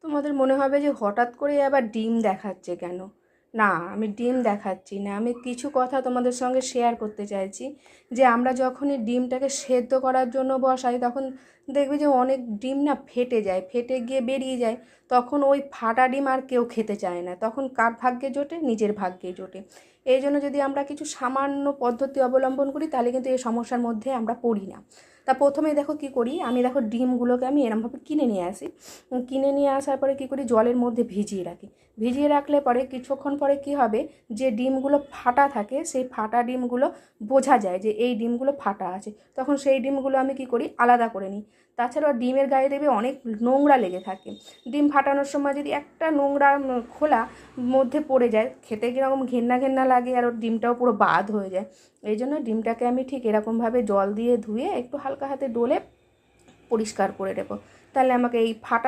তোমাদের মনে হবে যে হঠাৎ করে আবার ডিম দেখাচ্ছে কেন? না, আমি ডিম দেখাচ্ছি না, আমি কিছু কথা তোমাদের সঙ্গে শেয়ার করতে চাইছি। যে আমরা যখনই ডিমটাকে সেদ্ধ করার জন্য বসাই তখন দেখবে যে অনেক ডিম না ফেটে যায়, ফেটে গিয়ে বেরিয়ে যায়। তখন ওই ফাটা ডিম আর কেউ খেতে চায় না, তখন কার ভাগ্যে জোটে? নিজের ভাগ্যে জোটে। এই জন্য যদি আমরা কিছু সামান্য পদ্ধতি অবলম্বন করি তাহলে কিন্তু এই সমস্যার মধ্যে আমরা পড়ি না। তা প্রথমেই দেখো কি করি, আমি দেখো ডিমগুলোকে আমি এরমভাবে কিনে নিয়ে আসি। কিনে নিয়ে আসার পরে কী করি, জলের মধ্যে ভিজিয়ে রাখি। ভিজিয়ে রাখলে পরে কিছুক্ষণ পরে কি হবে, যে ডিমগুলো ফাটা থাকে সেই ফাটা ডিমগুলো বোঝা যায় যে এই ডিমগুলো ফাটা আছে, তখন সেই ডিমগুলো আমি কি করি, আলাদা করে নিই। তাছাড়াও ডিমের গায়ে দেবে অনেক নোংরা লেগে থাকে। ডিম ফাটানোর সময় যদি একটা নোংরা খোলা মধ্যে পড়ে যায়, খেতে কীরকম ঘেন্না ঘেন্না লাগে, আর ওর ডিমটাও পুরো বাদ হয়ে যায়। এই জন্য ডিমটাকে আমি ঠিক এরকমভাবে জল দিয়ে ধুয়ে একটু হালকা হাতে ডলে পরিষ্কার করে দেবো। তাহলে আমাকে এই ফাটা